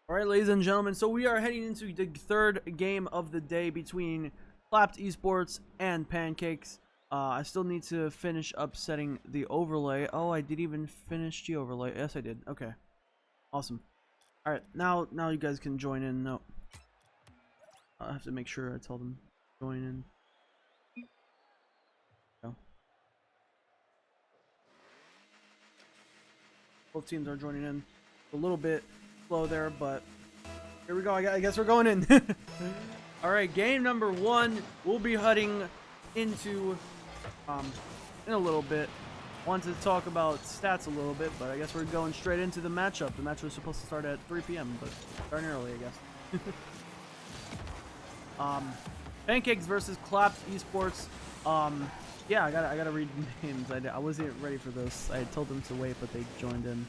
All right, ladies and gentlemen, so we are heading into the third game of the day between Clapped Esports and Pancakes. I still need to finish up setting the overlay. Oh, I did even finish the overlay. Yes, I did. Okay, awesome. All right, now you guys can join in. No, I have to make sure I tell them join in. No. Both teams are joining in. A little bit slow there, but here we go. I guess we're going in. All right, game number one. We'll be heading into in a little bit. Wanted to talk about stats a little bit, but I guess we're going straight into the matchup. The match was supposed to start at 3 p.m., but starting early, I guess. Pancakes versus Clapped Esports. Yeah, I gotta read names. I wasn't ready for this. I told them to wait, but they joined in.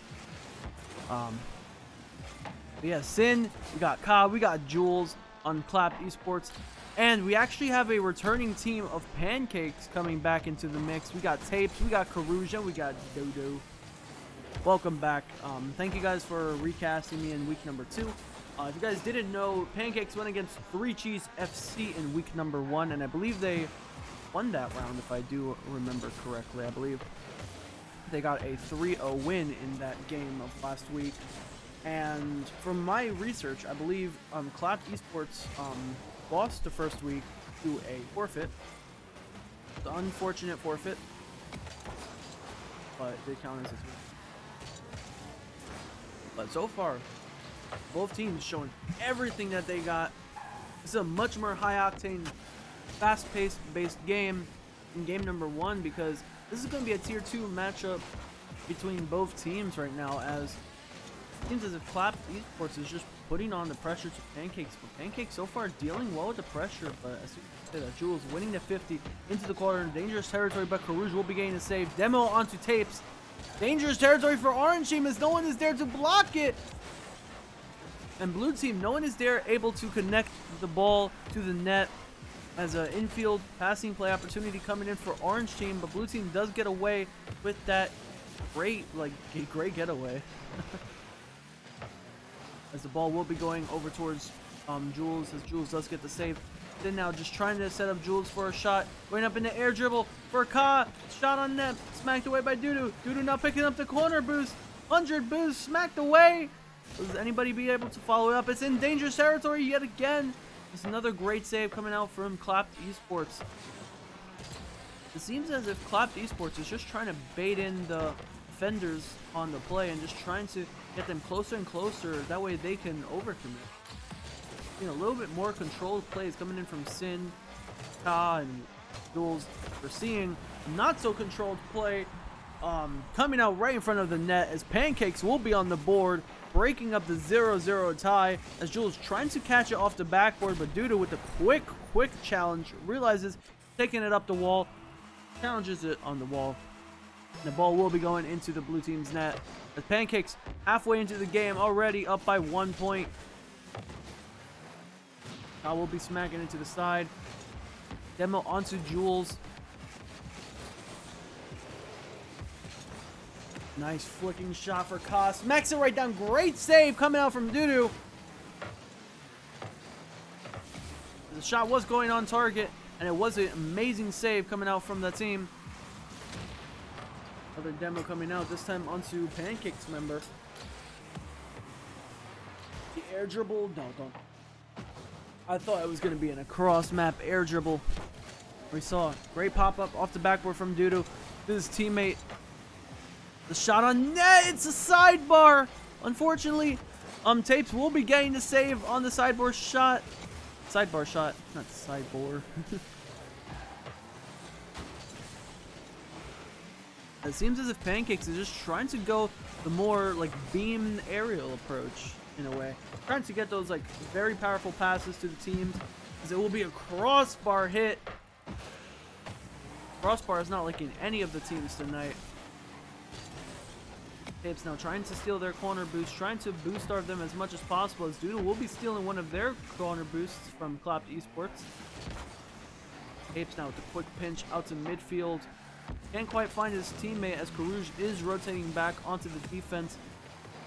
But yeah, Sin, we got Ka, we got Jules on Clapped Esports, and we actually have a returning team of Pancakes coming back into the mix. We got Tapes, we got Karuja, we got Dodo. Welcome back. Thank you guys for recasting me in week number 2. If you guys didn't know, Pancakes went against 3 Cheese FC in week number 1, and I believe they won that round, if I do remember correctly. I believe they got a 3-0 win in that game of last week. And from my research, I believe Clapped Esports lost the first week to a forfeit. The unfortunate forfeit, but they count as a win. But so far, both teams showing everything that they got. This is a much more high-octane, fast-paced based game in game number 1, because this is going to be a tier 2 matchup between both teams right now, as it seems as if Clapped Esports is just putting on the pressure to Pancakes. But Pancakes so far dealing well with the pressure, but as you can see, Jules winning the 50 into the corner in dangerous territory, but Karuj will be getting a save. Demo onto Tapes. Dangerous territory for Orange Team as no one is there to block it. And Blue Team, no one is there able to connect the ball to the net, as an infield passing play opportunity coming in for Orange Team, but Blue Team does get away with that great getaway. As the ball will be going over towards Jules, as Jules does get the save. Then now just trying to set up Jules for a shot. Going up in the air dribble for Ka. Shot on net. Smacked away by Dudu. Dudu now picking up the corner boost. 100 boost. Smacked away. Does anybody be able to follow it up? It's in dangerous territory yet again. It's another great save coming out from Clapped Esports. It seems as if Clapped Esports is just trying to bait in the defenders on the play and just trying to get them closer and closer. That way they can overcommit. You know, a little bit more controlled plays coming in from Sin, Ka, and Jules. We're seeing not so controlled play coming out right in front of the net, as Pancakes will be on the board, breaking up the 0-0 tie, as Jules trying to catch it off the backboard, but Duda with the quick challenge realizes taking it up the wall, challenges it on the wall. The ball will be going into the blue team's net, as Pancakes halfway into the game already up by 1 point. I will be smacking into the side. Demo onto Jules. Nice flicking shot for Ka. Smacks it right down. Great save coming out from Dudu. The shot was going on target, and it was an amazing save coming out from the team. Another demo coming out, this time onto Pancakes member. The air dribble. No, don't. I thought it was going to be in a cross-map air dribble. We saw a great pop-up off the backboard from Dudu. His teammate. The shot on net. It's a sidebar. Unfortunately, Tapes will be getting the save on the sidebar shot. Sidebar shot, not sideboard. It seems as if Pancakes is just trying to go the more like beam aerial approach in a way. Trying to get those like very powerful passes to the teams, as it will be a crossbar hit. Crossbar is not liking any of the teams tonight. Tapes now trying to steal their corner boost, trying to boost starve them as much as possible, as Doodle will be stealing one of their corner boosts from Clapped Esports. Tapes now with a quick pinch out to midfield. Can't quite find his teammate, as Karouge is rotating back onto the defense.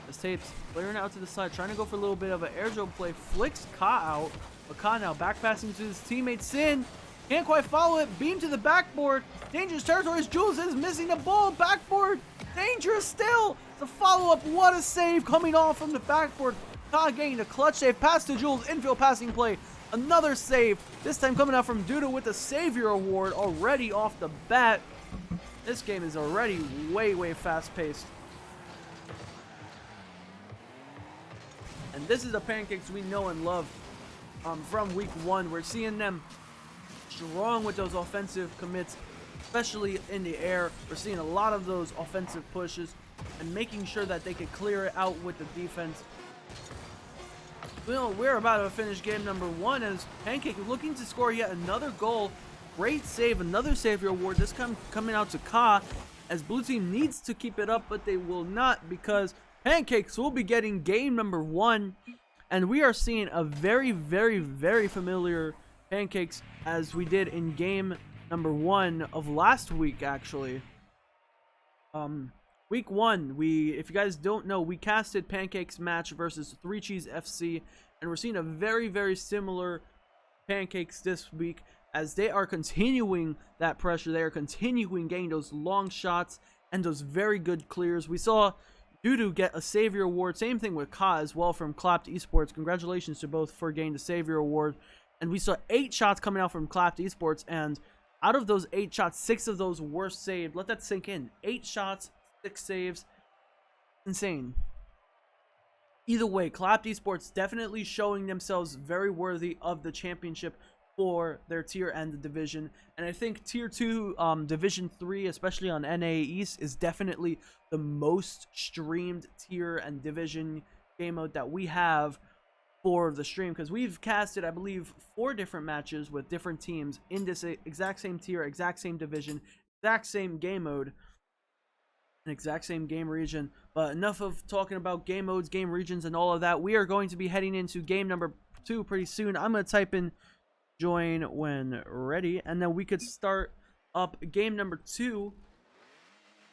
As Tapes clearing out to the side, trying to go for a little bit of an air dribble play. Flicks Ka out. But Ka now back passing to his teammate Sin. Can't quite follow it. Beam to the backboard. Dangerous territory as Jules is missing the ball. Backboard. Dangerous still. The follow-up. What a save coming off from the backboard. Ka getting a clutch save. Pass to Jules. Infield passing play. Another save. This time coming out from Duda with the Savior Award already off the bat. This game is already way fast-paced. And this is the Pancakes we know and love from week 1. We're seeing them strong with those offensive commits, especially in the air. We're seeing a lot of those offensive pushes and making sure that they can clear it out with the defense. Well, we're about to finish game number 1 as Pancake looking to score yet another goal. Great save, another Savior Award, this time coming out to Ka, as blue team needs to keep it up, but they will not, because Pancakes will be getting game number 1, and we are seeing a very familiar Pancakes as we did in game number 1 of last week, actually. Week 1, if you guys don't know, we casted Pancakes match versus 3 Cheese FC, and we're seeing a very similar Pancakes this week as they are continuing that pressure. They are continuing getting those long shots and those very good clears. We saw Dudu get a Savior Award. Same thing with Ka as well from Clapped Esports. Congratulations to both for getting the Savior Award. And we saw 8 shots coming out from Clapped Esports, and out of those 8 shots, 6 of those were saved. Let that sink in. 8 shots, 6 saves. Insane. Either way, Clapped Esports definitely showing themselves very worthy of the championship for their tier and the division. And I think tier 2, division 3, especially on NA East, is definitely the most streamed tier and division game mode that we have for the stream, because we've casted, I believe, 4 different matches with different teams in this exact same tier, exact same division, exact same game mode, and exact same game region. But enough of talking about game modes, game regions, and all of that. We are going to be heading into game number 2 pretty soon. I'm going to type in join when ready, and then we could start up game number 2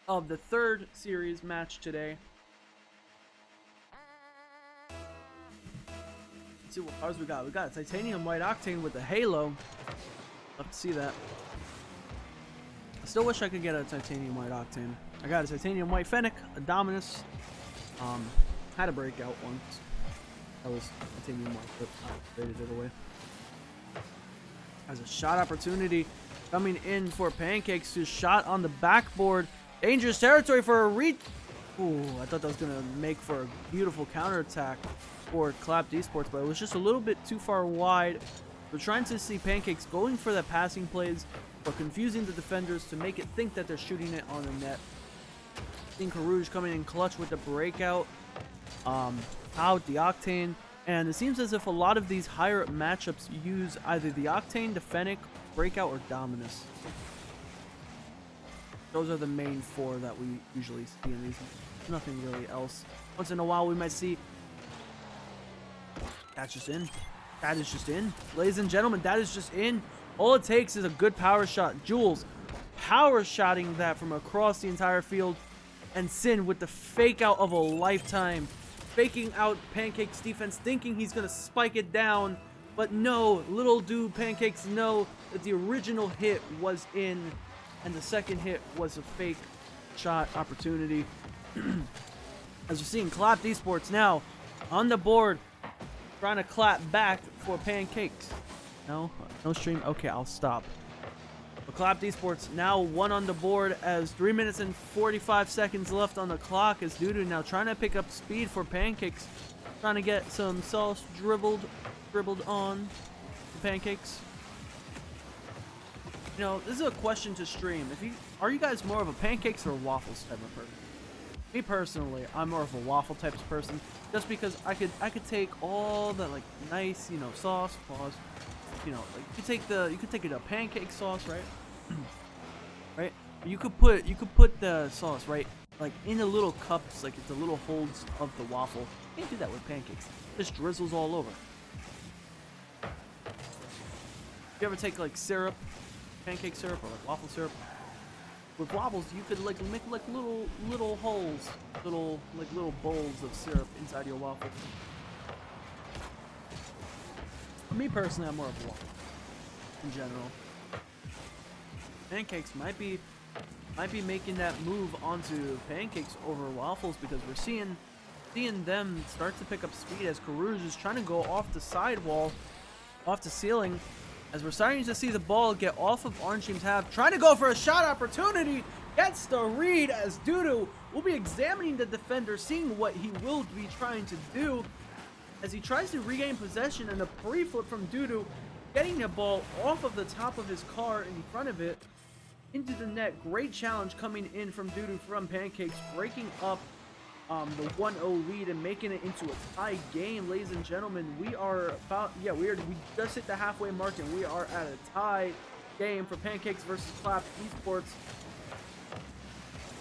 of the 3rd series match today. Let's see what cars we got. We got a titanium white octane with the halo. Love to see that. I still wish I could get a titanium white octane. I got a titanium white fennec, a dominus, had a breakout once. That was titanium white, but I traded it away. As a shot opportunity coming in for Pancakes, who's shot on the backboard. Dangerous territory for a reach. Ooh, I thought that was going to make for a beautiful counterattack for Clapped Esports, but it was just a little bit too far wide. We're trying to see Pancakes going for the passing plays, but confusing the defenders to make it think that they're shooting it on the net. Syncraftian coming in clutch with the breakout. Out the Octane. And it seems as if a lot of these higher up matchups use either the Octane, the Fennec, Breakout, or Dominus. Those are the main 4 that we usually see in these. Nothing really else. Once in a while we might see... That's just in. That is just in. Ladies and gentlemen, that is just in. All it takes is a good power shot. Jules power shotting that from across the entire field. And Sin with the fake out of a lifetime. Faking out Pancakes defense, thinking he's going to spike it down. But no, little do Pancakes know that the original hit was in. And the second hit was a fake shot opportunity. As we're seeing Clapped Esports now on the board. Trying to clap back for Pancakes. No stream. Okay, I'll stop. But Clapped Esports now 1 on the board as 3 minutes and 45 seconds left on the clock as Dudu now trying to pick up speed for Pancakes. Trying to get some sauce dribbled on the Pancakes. You know, this is a question to stream. Are you guys more of a pancakes or waffles type of person? Me personally, I'm more of a waffle type of person, just because I could take all the like nice, you know, sauce, you know, like you could take it a pancake sauce, right? Right? You could put the sauce right, like in the little cups, like it's the little holes of the waffle. You can't do that with pancakes. It just drizzles all over. You ever take like syrup, pancake syrup, or like waffle syrup? with wobbles, you could like make like little holes, little bowls of syrup inside your waffle. For me personally, I'm more of a waffle in general. Pancakes might be making that move onto Pancakes over waffles, because we're seeing them start to pick up speed as Karouge is trying to go off the sidewall, off the ceiling, as we're starting to see the ball get off of Orange Team's half, trying to go for a shot opportunity, gets the read as Dudu will be examining the defender, seeing what he will be trying to do as he tries to regain possession, and a pre-flip from Dudu, getting the ball off of the top of his car in front of it into the net. Great challenge coming in from Dudu from Pancakes, breaking up the 1-0 lead and making it into a tie game, ladies and gentlemen. We just hit the halfway mark and we are at a tie game for Pancakes versus Clapped Esports.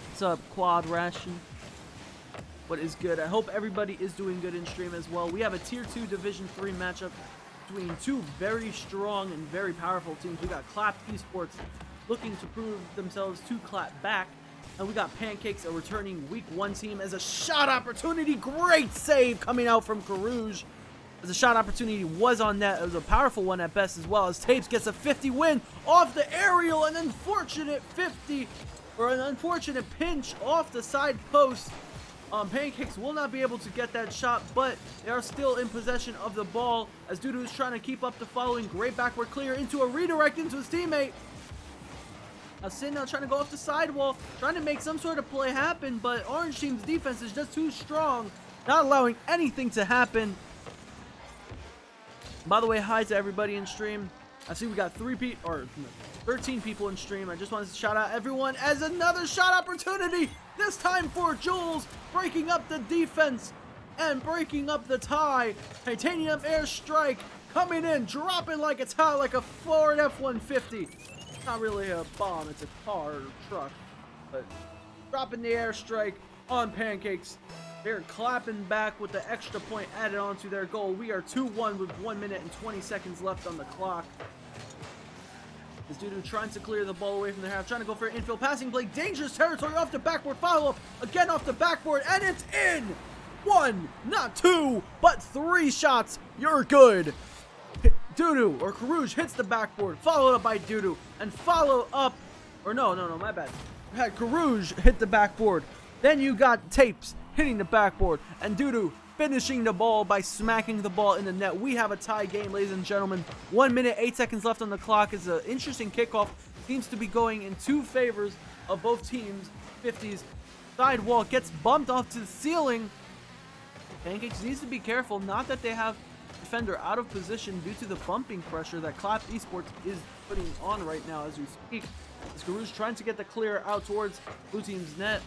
What's up, Quad Ration? What is good? I hope everybody is doing good in stream as well. We have a Tier 2 Division 3 matchup between two very strong and very powerful teams. We got Clapped Esports looking to prove themselves to clap back, and we got Pancakes, a returning Week 1 team, as a shot opportunity. Great save coming out from Karouge, as the shot opportunity was on net. It was a powerful one at best, as well as Tapes gets a 50 win off the aerial. An unfortunate 50, or an unfortunate pinch off the side post. Pancakes will not be able to get that shot, but they are still in possession of the ball as Dudu is trying to keep up the following. Great backward clear into a redirect into his teammate. Sin now trying to go off the sidewall, trying to make some sort of play happen, but Orange Team's defense is just too strong, not allowing anything to happen. By the way, hi to everybody in stream. I see we got 13 people in stream. I just wanted to shout out everyone as another shot opportunity, this time for Jules, breaking up the defense and breaking up the tie. Titanium airstrike coming in, dropping like it's hot, like a Ford F-150. Not really a bomb, it's a car or truck, but dropping the airstrike on Pancakes. They're clapping back with the extra point added on to their goal. We are 2-1 with 1 minute and 20 seconds left on the clock. This Dudu trying to clear the ball away from the half, trying to go for an infield passing play. Dangerous territory off the backboard follow-up. Again off the backboard, and it's in! 1, not 2, but 3 shots. You're good. Dudu, or Karouge, hits the backboard, followed up by Dudu, and follow up, or no, my bad. You had Karouge hit the backboard, then you got Tapes hitting the backboard, and Dudu finishing the ball by smacking the ball in the net. We have a tie game, ladies and gentlemen. 1 minute, 8 seconds left on the clock. It's an interesting kickoff. Seems to be going in two favors of both teams. 50s side wall gets bumped off to the ceiling. Pancakes needs to be careful, not that they have defender out of position due to the bumping pressure that Clapped Esports is putting on right now as we speak. As Karouge trying to get the clear out towards blue team's net.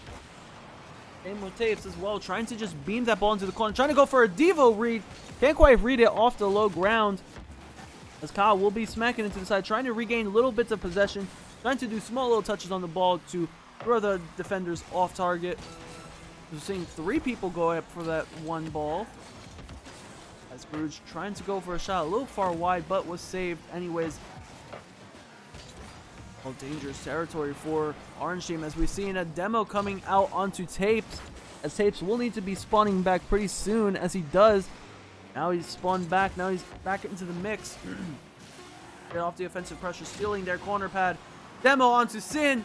Same with Tapes as well, trying to just beam that ball into the corner, trying to go for a Devo read. Can't quite read it off the low ground. As Kyle will be smacking into the side, trying to regain little bits of possession, trying to do small little touches on the ball to throw the defenders off target. We're seeing 3 people go up for that one ball. As Karouge trying to go for a shot a little far wide, but was saved anyways. Well, dangerous territory for Orange Team as we've seen a demo coming out onto Tapes. As Tapes will need to be spawning back pretty soon, as he does. Now he's spawned back. Now he's back into the mix. Get off the offensive pressure, stealing their corner pad. Demo onto Sin.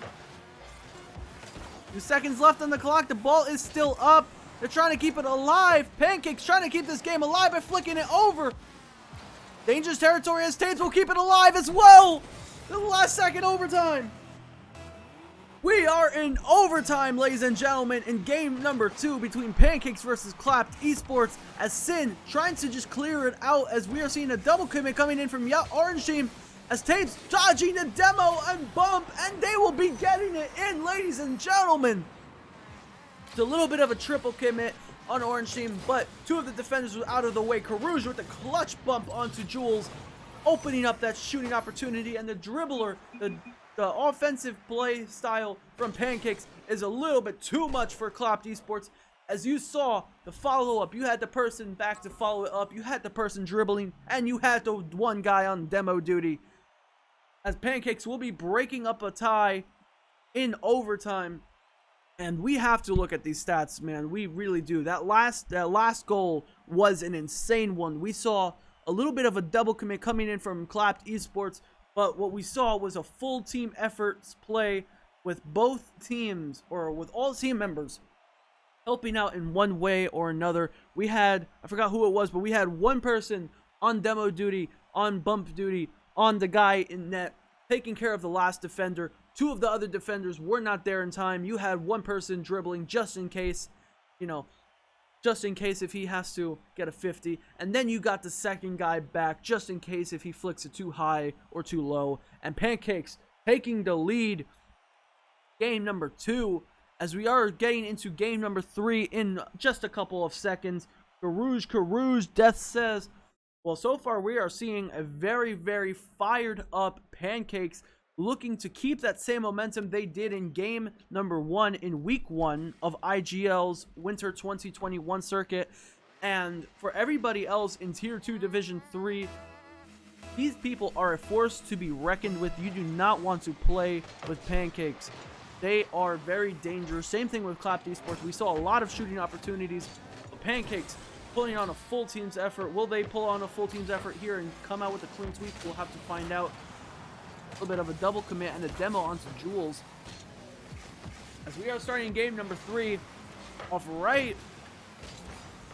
2 seconds left on the clock. The ball is still up. They're trying to keep it alive. Pancakes trying to keep this game alive by flicking it over. Dangerous territory as Tapes will keep it alive as well. The last second overtime. We are in overtime, ladies and gentlemen, in game number 2 between Pancakes versus Clapped Esports, as Sin trying to just clear it out, as we are seeing a double commit coming in from Orange Team, as Tapes dodging the demo and bump, and they will be getting it in, ladies and gentlemen. It's a little bit of a triple commit on Orange Team, but 2 of the defenders were out of the way. Karouge with the clutch bump onto Jules, opening up that shooting opportunity, and the dribbler, the offensive play style from Pancakes is a little bit too much for Clapped Esports. As you saw, the follow-up, you had the person back to follow it up, you had the person dribbling, and you had the one guy on demo duty. As Pancakes will be breaking up a tie in overtime. And we have to look at these stats, man. We really do. That last goal was an insane one. We saw a little bit of a double commit coming in from Clapped Esports, but what we saw was a full team efforts play with both teams, or with all team members, helping out in one way or another. We had, I forgot who it was, but we had one person on demo duty, on bump duty, on the guy in net, taking care of the last defender. Two of the other defenders were not there in time. You had one person dribbling just in case, you know, just in case if he has to get a 50. And then you got the second guy back just in case if he flicks it too high or too low. And Pancakes taking the lead. Game number 2, as we are getting into game number 3 in just a couple of seconds. Carouge, Death says, well, so far we are seeing a very, very fired up Pancakes looking to keep that same momentum they did in game number 1 in week 1 of IGL's Winter 2021 circuit. And for everybody else in Tier 2 Division 3, these people are a force to be reckoned with. You do not want to play with Pancakes. They are very dangerous. Same thing with Clapped Esports. We saw a lot of shooting opportunities. But Pancakes pulling on a full team's effort. Will they pull on a full team's effort here and come out with a clean sweep? We'll have to find out. A little bit of a double commit and a demo onto Jules. As we are starting game number 3 off right.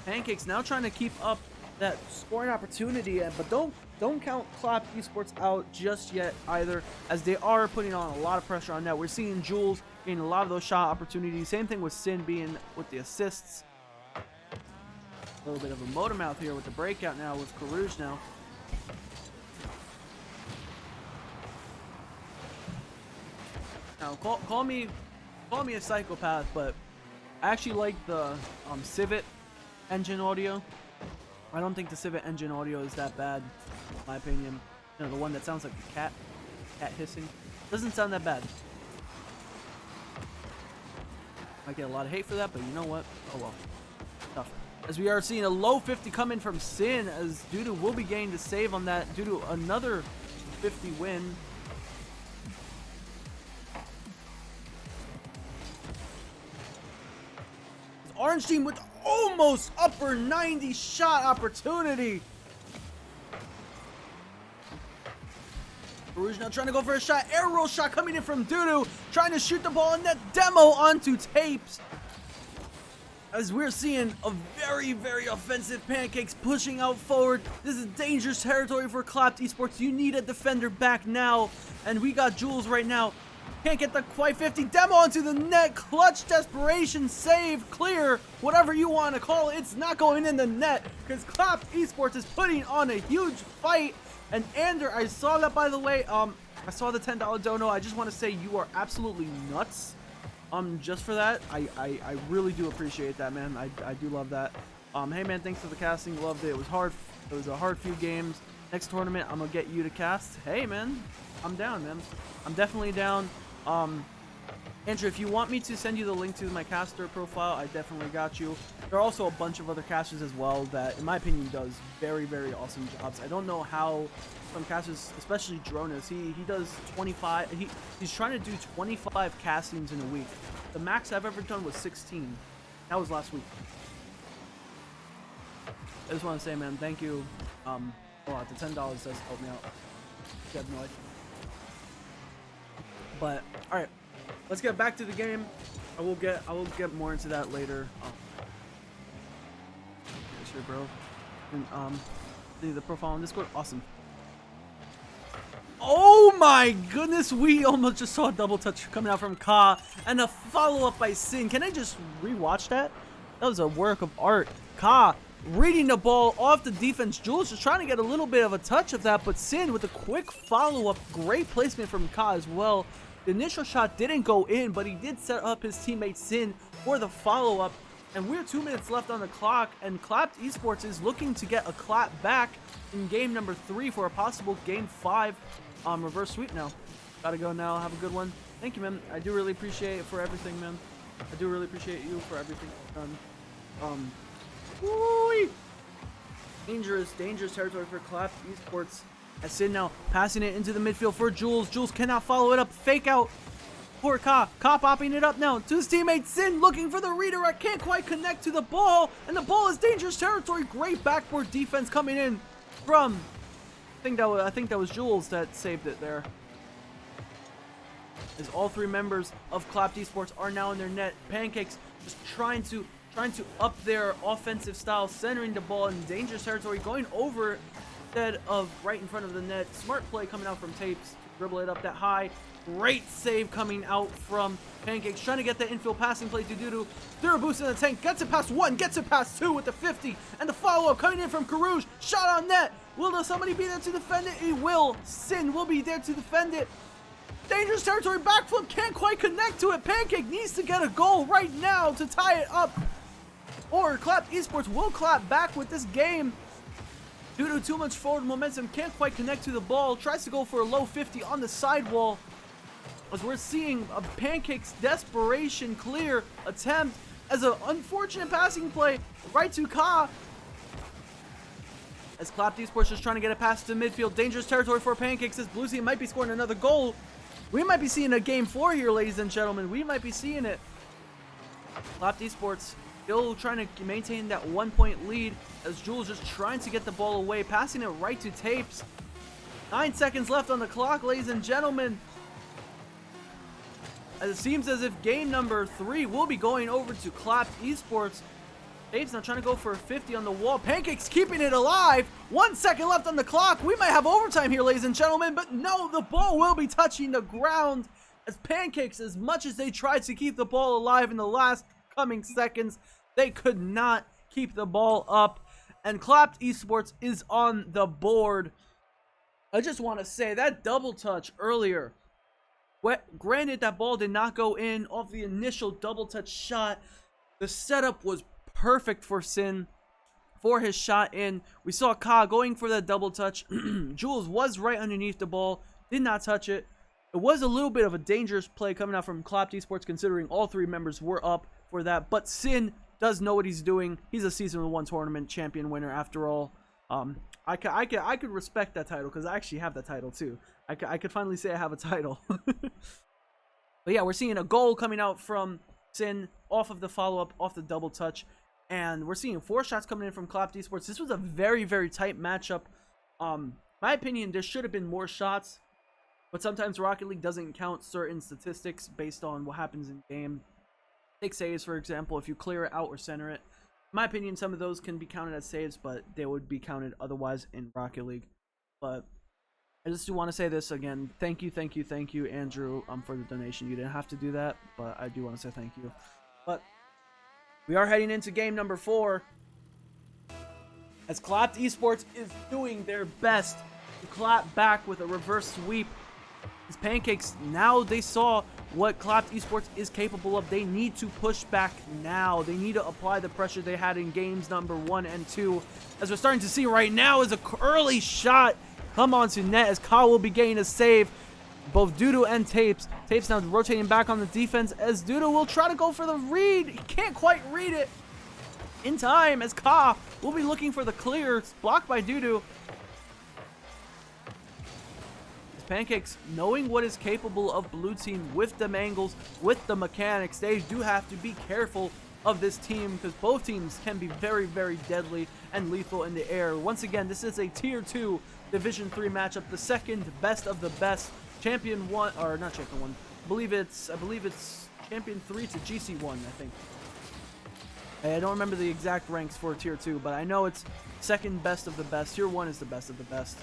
Pancakes now trying to keep up that scoring opportunity, but don't count Clapped Esports out just yet either, as they are putting on a lot of pressure on net. We're seeing Jules getting a lot of those shot opportunities. Same thing with Sin being with the assists. A little bit of a motor mouth here with the breakout now with Carouge now. Now, call me a psychopath, but I actually like the Civet engine audio. I don't think the Civet engine audio is that bad, in my opinion. You know, the one that sounds like a cat hissing. Doesn't sound that bad. I get a lot of hate for that, but you know what? Oh well. Tough. As we are seeing a low 50 come in from Sin, as Dudu will be getting the save on that due to another 50 win. Orange team with almost upper 90 shot opportunity. Rouge now trying to go for a shot. Air roll shot coming in from Dudu. Trying to shoot the ball in that demo onto Tapes. As we're seeing a very, very offensive Pancakes pushing out forward. This is dangerous territory for Clapped Esports. You need a defender back now. And we got Jules right now. Can't get the quite 50. Demo onto the net. Clutch desperation save. Clear. Whatever you want to call it. It's not going in the net. Because Clapped Esports is putting on a huge fight. And Ander, I saw that, by the way. I saw the $10 dono. I just want to say you are absolutely nuts. Just for that. I really do appreciate that, man. I do love that. Hey man, thanks for the casting. Loved it. It was hard. It was a hard few games. Next tournament, I'm gonna get you to cast. Hey man, I'm down, man. I'm definitely down. Andrew, if you want me to send you the link to my caster profile, I definitely got you. There are also a bunch of other casters as well that, in my opinion, does very, very awesome jobs. I don't know how some casters, especially Dronas, he does 25. He's trying to do 25 castings in a week. The max I've ever done was 16. That was last week. I just want to say, man, thank you. The $10 does help me out. You have no idea. But all right, let's get back to the game. I will get more into that later. Sure, bro. And, see the profile on Discord. Awesome. Oh my goodness, we almost just saw a double touch coming out from Ka and a follow-up by Sin. Can I just rewatch that? That was a work of art. Ka reading the ball off the defense. Jules just trying to get a little bit of a touch of that, but Sin with a quick follow-up. Great placement from Ka as well. The initial shot didn't go in, but he did set up his teammate Sin for the follow-up. And we're 2 minutes left on the clock, and Clapped Esports is looking to get a clap back in game number 3 for a possible game 5 reverse sweep now. Gotta go now. Have a good one. Thank you, man. I do really appreciate it for everything, man. I do really appreciate you for everything done. Woo-wee. Dangerous territory for Clapped Esports. As Sin now passing it into the midfield for Jules. Jules cannot follow it up. Fake out. for Ka. Ka popping it up now to his teammate Sin, looking for the redirect. Can't quite connect to the ball, and the ball is dangerous territory. Great backboard defense coming in from, I think that was Jules that saved it there. As all three members of Clapped Esports are now in their net. Pancakes just trying to up their offensive style, centering the ball in dangerous territory, going over instead of right in front of the net. Smart play coming out from Tapes to dribble it up that high. Great save coming out from Pancakes, trying to get that infield passing play to Dudu. Zero boost in the tank, gets it past 1, gets it past 2 with the 50, and the follow-up coming in from Karouge. Shot on net. Will somebody be there to defend it? He will. Sin will be there to defend it. Dangerous territory, backflip, can't quite connect to it. Pancake needs to get a goal right now to tie it up, or Clapped Esports will clap back with this game. Due to too much forward momentum, can't quite connect to the ball. Tries to go for a low 50 on the sidewall. As we're seeing a Pancake's desperation clear attempt as an unfortunate passing play right to Ka. As Clapped Esports just trying to get it past the midfield. Dangerous territory for Pancakes as Blue Team might be scoring another goal. We might be seeing a game 4 here, ladies and gentlemen. We might be seeing it. Clapped Esports still trying to maintain that 1-point lead as Jules just trying to get the ball away, passing it right to Tapes. 9 seconds left on the clock, ladies and gentlemen. As it seems as if game number 3 will be going over to Clapped Esports. Tapes now trying to go for a 50 on the wall. Pancakes keeping it alive. 1 second left on the clock. We might have overtime here, ladies and gentlemen, but no, the ball will be touching the ground as Pancakes, as much as they tried to keep the ball alive in the last coming seconds, they could not keep the ball up, and Clapped Esports is on the board. I just want to say that double touch earlier, granted that ball did not go in off the initial double touch shot, the setup was perfect for Sin for his shot in. We saw Ka going for that double touch. Jules was right underneath the ball, did not touch it. It was a little bit of a dangerous play coming out from Clapped Esports considering all 3 members were up for that, but Sin does know what he's doing. He's a Season 1 tournament champion winner after all. I could respect that title because I actually have that title too. I could finally say I have a title. But yeah, we're seeing a goal coming out from Sin off of the follow-up, off the double touch. And we're seeing 4 shots coming in from Clapped Esports. This was a very, very tight matchup. My opinion, there should have been more shots. But sometimes Rocket League doesn't count certain statistics based on what happens in game. Take saves, for example, if you clear it out or center it. In my opinion, some of those can be counted as saves, but they would be counted otherwise in Rocket League. But I just do want to say this again. Thank you, Andrew, for the donation. You didn't have to do that, but I do want to say thank you. But we are heading into game number 4. As Clapped Esports is doing their best to clap back with a reverse sweep. These Pancakes, now they saw what Clapped Esports is capable of. They need to push back now. They need to apply the pressure they had in games number 1 and 2. As we're starting to see right now is a early shot come onto net as Ka will be getting a save. Both Dudu and Tapes. Tapes now rotating back on the defense as Dudu will try to go for the read. He can't quite read it in time as Ka will be looking for the clear. It's blocked by Dudu. Pancakes, knowing what is capable of Blue Team with the angles, with the mechanics, they do have to be careful of this team because both teams can be very, very deadly and lethal in the air. Once again, this is a Tier 2 Division 3 matchup, the second best of the best. Champion 1, or not Champion 1, I believe it's Champion 3 to GC 1, I think. I don't remember the exact ranks for Tier 2, but I know it's second best of the best. Tier 1 is the best of the best.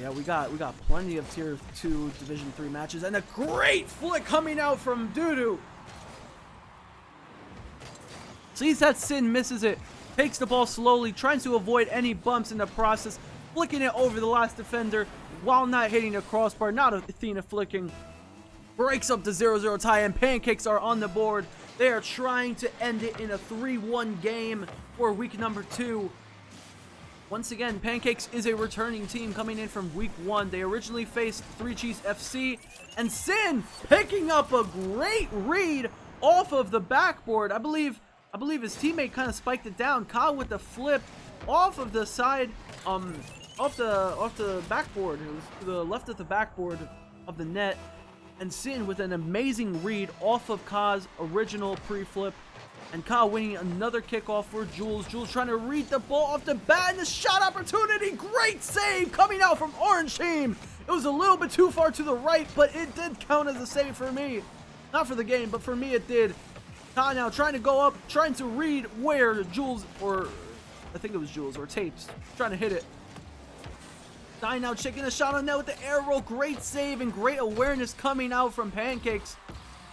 Yeah, we got plenty of Tier 2 Division 3 matches, and a great flick coming out from Dudu. Sees that Sin, misses it, takes the ball slowly, trying to avoid any bumps in the process, flicking it over the last defender while not hitting the crossbar. Not Athena flicking. Breaks up the 0-0 tie, and Pancakes are on the board. They are trying to end it in a 3-1 game for week number 2. Once again, Pancakes is a returning team coming in from week 1. They originally faced 3 Cheese FC, and Sin picking up a great read off of the backboard. I believe his teammate kind of spiked it down. Ka with the flip off of the side, off the backboard. It was to the left of the backboard of the net. And Sin with an amazing read off of Ka's original pre-flip. And Ka winning another kickoff for Jules. Jules trying to read the ball off the bat, and the shot opportunity. Great save coming out from Orange Team. It was a little bit too far to the right, but it did count as a save for me. Not for the game, but for me it did. Ka now trying to go up, trying to read where Jules, or I think it was Jules, or Tapes, trying to hit it. Kai now checking a shot on net with the air roll. Great save and great awareness coming out from Pancakes.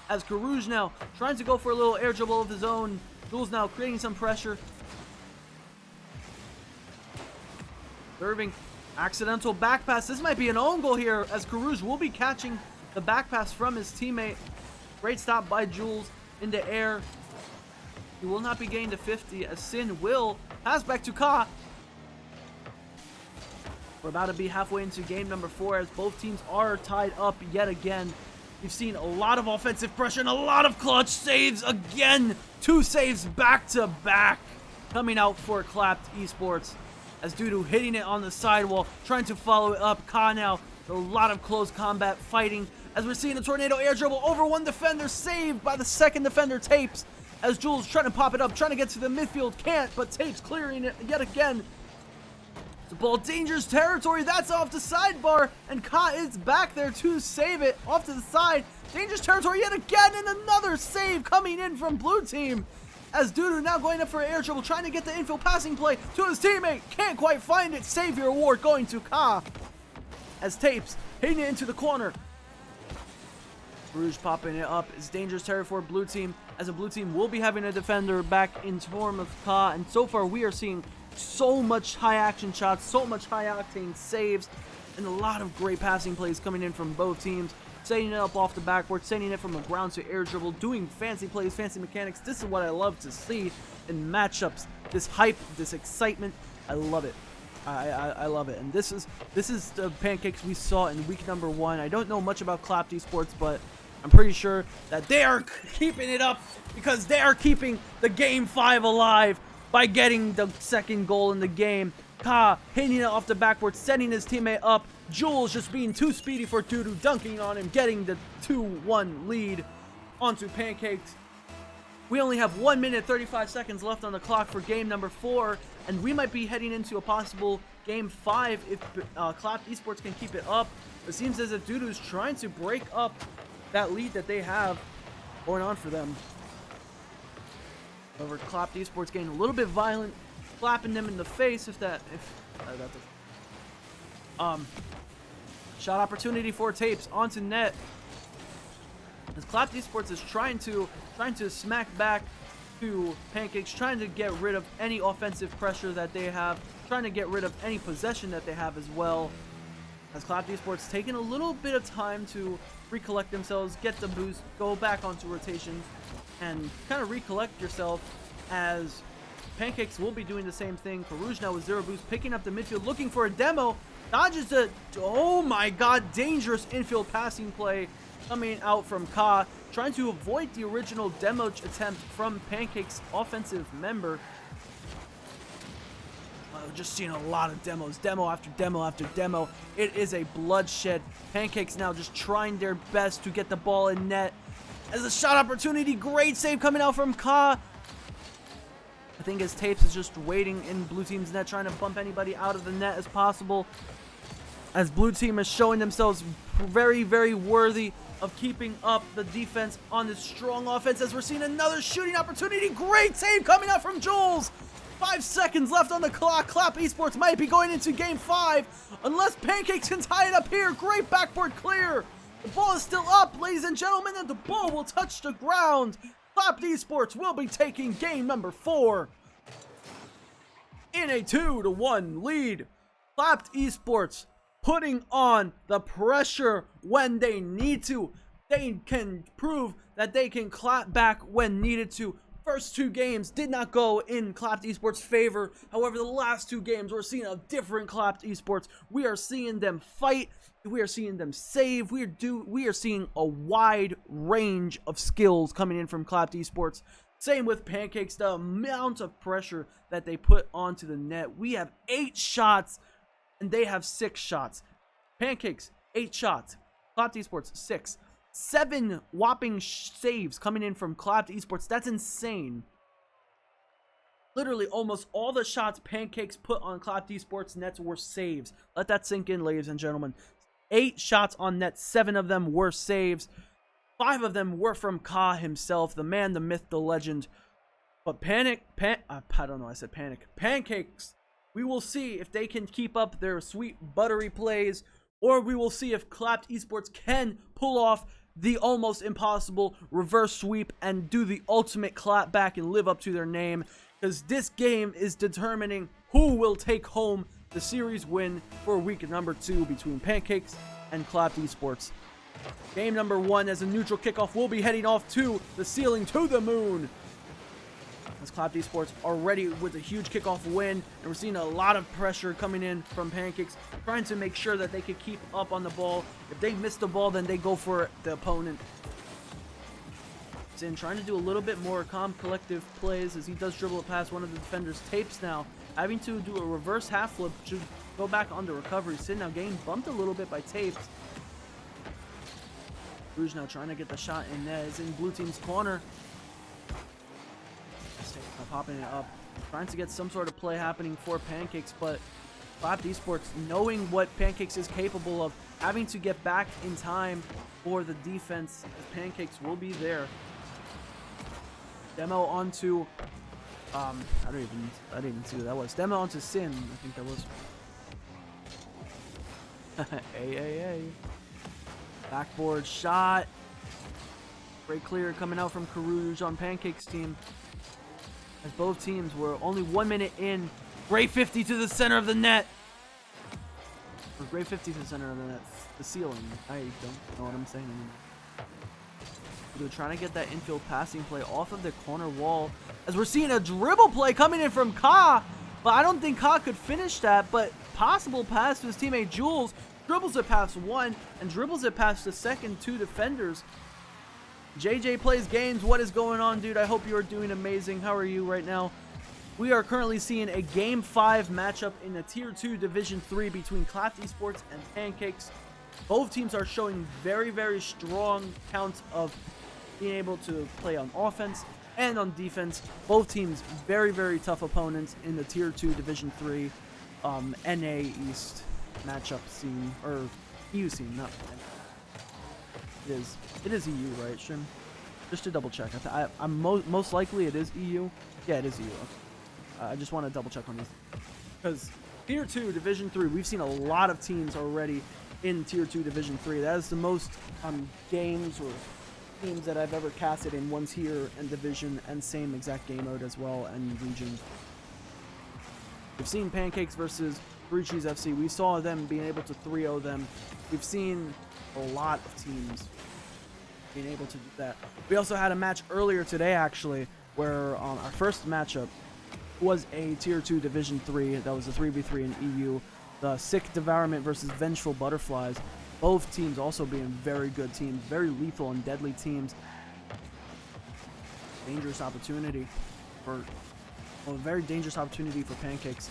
As Karouge now trying to go for a little air dribble of his own. Jules now creating some pressure. Serving. Accidental back pass. This might be an own goal here, as Karouge will be catching the back pass from his teammate. Great stop by Jules in the air. He will not be getting to 50, as Sin will pass back to Ka. We're about to be halfway into game number 4, as both teams are tied up yet again. We've seen a lot of offensive pressure and a lot of clutch saves again. 2 saves back to back coming out for Clapped Esports, as Dudu hitting it on the sidewall, trying to follow it up. Ka now, a lot of close combat fighting, as we're seeing a tornado air dribble over one defender, saved by the second defender, Tapes, as Jules trying to pop it up, trying to get to the midfield, can't, but Tapes clearing it yet again. The ball, dangerous territory, that's off the sidebar, and Ka is back there to save it off to the side. Dangerous territory yet again, and another save coming in from blue team, as Dudu now going up for an air dribble, trying to get the infield passing play to his teammate, can't quite find it. Savior award going to Ka, as Tapes hitting it into the corner. Rouge popping it up. It's dangerous territory for blue team, as a blue team will be having a defender back in form of Ka, and so far we are seeing so much high action shots, so much high octane saves, and a lot of great passing plays coming in from both teams. Setting it up off the backboard, sending it from a ground to air dribble, doing fancy plays, fancy mechanics. This is what I love to see in matchups. This hype, this excitement, I love it. I love it. And this is the Pancakes we saw in week number 1. I don't know much about Clapped Esports, but I'm pretty sure that they are keeping it up, because they are keeping the game 5 alive by getting the second goal in the game. Ka hitting it off the backboard, setting his teammate up. Jules just being too speedy for Dudu, dunking on him, getting the 2-1 lead onto Pancakes. We only have 1 minute 35 seconds left on the clock for game number 4, and we might be heading into a possible game 5 if Clapped Esports can keep it up. It seems as if Dudu's trying to break up that lead that they have going on for them. However, Clapped Esports getting a little bit violent, slapping them in the face shot opportunity for Tapes onto net, as Clapped Esports is trying to smack back to Pancakes, trying to get rid of any offensive pressure that they have, trying to get rid of any possession that they have as well. As Clapped Esports taking a little bit of time to recollect themselves, get the boost, go back onto rotations, and kind of recollect yourself, as Pancakes will be doing the same thing. Karouge now with 0 boost, picking up the midfield, looking for a demo, dodges the, oh my god, dangerous infield passing play coming out from Ka, trying to avoid the original demo attempt from Pancakes' offensive member. Just seeing a lot of demos, demo after demo after demo. It is a bloodshed. Pancakes now just trying their best to get the ball in net, as a shot opportunity, great save coming out from Ka. I think his Tapes is just waiting in blue team's net, trying to bump anybody out of the net as possible, as blue team is showing themselves very, very worthy of keeping up the defense on this strong offense, as we're seeing another shooting opportunity. Great save coming out from Jules. 5 seconds left on the clock. Clap Esports might be going into game 5 unless Pancakes can tie it up here. Great backboard clear. The ball is still up, ladies and gentlemen, and the ball will touch the ground. Clapped Esports will be taking game number 4 in a 2-1 lead. Clapped Esports putting on the pressure when they need to. They can prove that they can clap back when needed to. First 2 games did not go in Clapped Esports' favor. However, the last 2 games, we're seeing a different Clapped Esports. We are seeing them fight. We are seeing them save. We are seeing a wide range of skills coming in from Clapped Esports. Same with Pancakes, the amount of pressure that they put onto the net. We have 8 shots, and they have 6 shots. Pancakes, 8 shots. Clapped Esports, 6. 7 whopping saves coming in from Clapped Esports. That's insane. Literally, almost all the shots Pancakes put on Clapped Esports nets were saves. Let that sink in, ladies and gentlemen. 8 shots on net, 7 of them were saves. 5 of them were from Ka himself, the man, the myth, the legend. But Pancakes, we will see if they can keep up their sweet, buttery plays, or we will see if Clapped Esports can pull off the almost impossible reverse sweep and do the ultimate clap back and live up to their name. Because this game is determining who will take home the series win for week number 2 between Pancakes and Clapped Esports. Game number 1 as a neutral kickoff will be heading off to the ceiling, to the moon. As Clapped Esports already with a huge kickoff win, and we're seeing a lot of pressure coming in from Pancakes, trying to make sure that they could keep up on the ball. If they miss the ball, then they go for the opponent. In trying to do a little bit more calm collective plays as he does dribble it past one of the defenders. Tapes now having to do a reverse half flip to go back on the recovery. Sin now getting bumped a little bit by Tapes. Rouge now trying to get the shot in net. Is in blue team's corner. Popping it up, trying to get some sort of play happening for Pancakes, but Clapped Esports, knowing what Pancakes is capable of, having to get back in time for the defense, as Pancakes will be there. Demo onto I didn't even see what that was. Demo onto Sin, I think that was. Hey. Backboard shot. Great clear coming out from Karouge on Pancakes team. As both teams were only 1 minute in. Great 50 to the center of the net. Or great 50 to the center of the net. The ceiling. I don't know what I'm saying anymore. They're trying to get that infield passing play off of the corner wall. As we're seeing a dribble play coming in from Ka. But I don't think Ka could finish that. But possible pass to his teammate Jules. Dribbles it past one and dribbles it past the second 2 defenders. JJ plays games. What is going on, dude? I hope you are doing amazing. How are you right now? We are currently seeing a Game 5 matchup in the Tier 2 Division 3 between Clapped Esports and Pancakes. Both teams are showing very, very strong counts of being able to play on offense and on defense. Both teams very, very tough opponents in the Tier 2 Division 3 NA East matchup scene, or EU scene, not NA. It is EU, right, Shim? Just to double check. I'm most likely it is EU. Yeah, it is EU. Okay. I just want to double check on this because Tier 2 Division 3, we've seen a lot of teams already in Tier 2 Division 3. That is the most games or teams that I've ever casted in one tier and division, and same exact game mode as well and region. We've seen Pancakes versus Three Cheese FC. We saw them being able to 3-0 them. We've seen a lot of teams being able to do that. We also had a match earlier today, actually, where our first matchup was a Tier 2 Division 3. That was a 3v3 in EU. The Sick Devourment versus Vengeful Butterflies. Both teams also being very good teams, very lethal and deadly teams. Dangerous opportunity for, well, a very dangerous opportunity for Pancakes.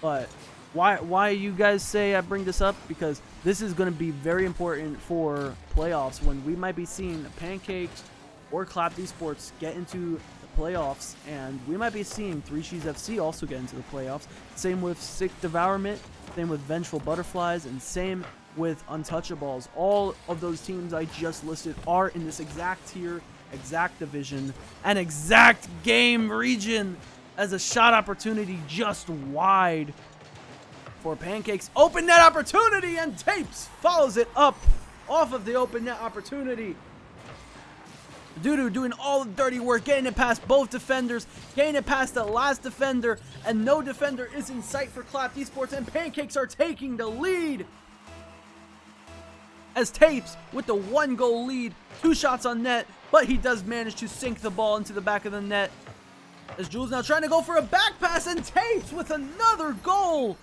But why you guys say I bring this up? Because this is going to be very important for playoffs when we might be seeing Pancakes or Clapped Esports get into the playoffs, and we might be seeing Three Cheese FC also get into the playoffs. Same with Sick Devourment, same with Vengeful Butterflies, and same with Untouchables. All of those teams I just listed are in this exact tier, exact division, and exact game region, as a shot opportunity just wide for Pancakes. Open net opportunity, and Tapes follows it up off of the open net opportunity. Dudu doing all the dirty work, getting it past both defenders, getting it past the last defender, and no defender is in sight for Clapped Esports, and Pancakes are taking the lead. As Tapes with the 1-goal lead, 2 shots on net, but he does manage to sink the ball into the back of the net. As Jules now trying to go for a back pass, and Tapes with another goal.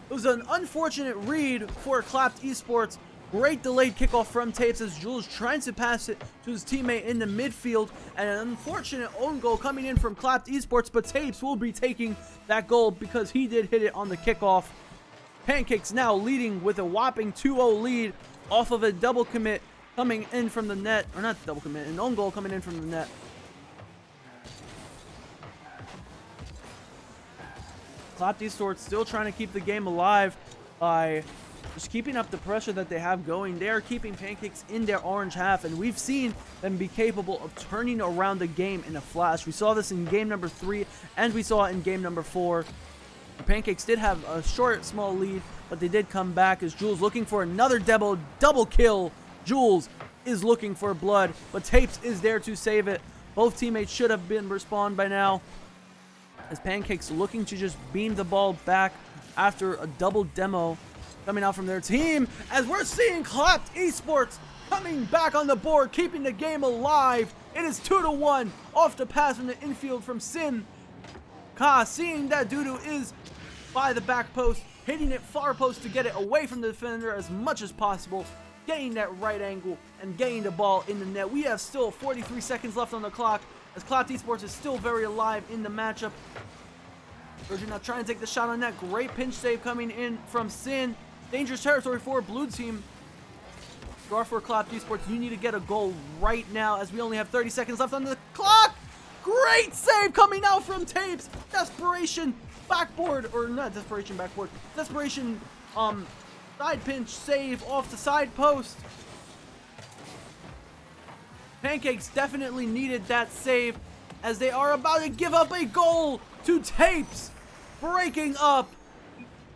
It was an unfortunate read for Clapped Esports. Great delayed kickoff from Tapes as Jules trying to pass it to his teammate in the midfield, and an unfortunate own goal coming in from Clapped Esports, but Tapes will be taking that goal because he did hit it on the kickoff. Pancakes now leading with a whopping 2-0 lead off of a double commit coming in from the net, or not double commit, an own goal coming in from the net. Esports still trying to keep the game alive by just keeping up the pressure that they have going. They are keeping Pancakes in their orange half, and we've seen them be capable of turning around the game in a flash. We saw this in game number 3, and we saw it in game number 4. The Pancakes did have a short, small lead, but they did come back as Jules looking for another double kill. Jules is looking for blood, but Tapes is there to save it. Both teammates should have been respawned by now, as Pancakes looking to just beam the ball back after a double demo coming out from their team, as we're seeing Clapped Esports coming back on the board, keeping the game alive. It is 2-1 off the pass from the infield from Sin. Ka seeing that Dudu is by the back post, hitting it far post to get it away from the defender as much as possible, getting that right angle and getting the ball in the net. We have still 43 seconds left on the clock, as Clapped Esports is still very alive in the matchup. Virgin now trying to take the shot on net. Great pinch save coming in from Sin. Dangerous territory for blue team. For Clapped Esports, you need to get a goal right now, as we only have 30 seconds left on the clock. Great save coming out from Tapes. Desperation backboard, or not desperation backboard. Desperation side pinch save off the side post. Pancakes definitely needed that save, as they are about to give up a goal to Tapes, breaking up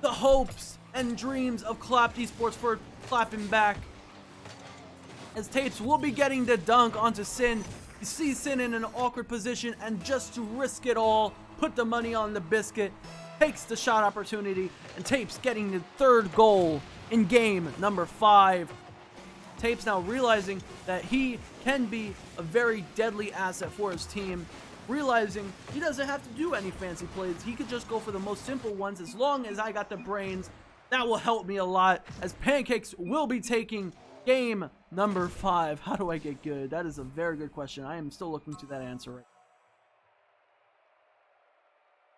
the hopes and dreams of Clapped Esports for clapping back, as Tapes will be getting the dunk onto Sin. You see Sin in an awkward position, and just to risk it all, put the money on the biscuit, takes the shot opportunity, and Tapes getting the 3rd goal in game number 5. Tapes now realizing that he can be a very deadly asset for his team, realizing he doesn't have to do any fancy plays. He could just go for the most simple ones. As long as I got the brains, that will help me a lot, as Pancakes will be taking game number 5. How do I get good? That is a very good question. I am still looking to that answer right now,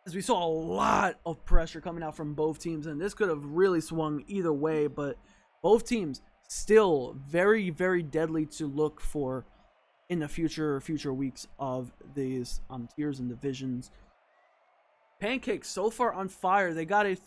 as we saw a lot of pressure coming out from both teams, and this could have really swung either way, but both teams still very, very deadly to look for in the future weeks of these tiers and divisions. Pancakes so far on fire. They got a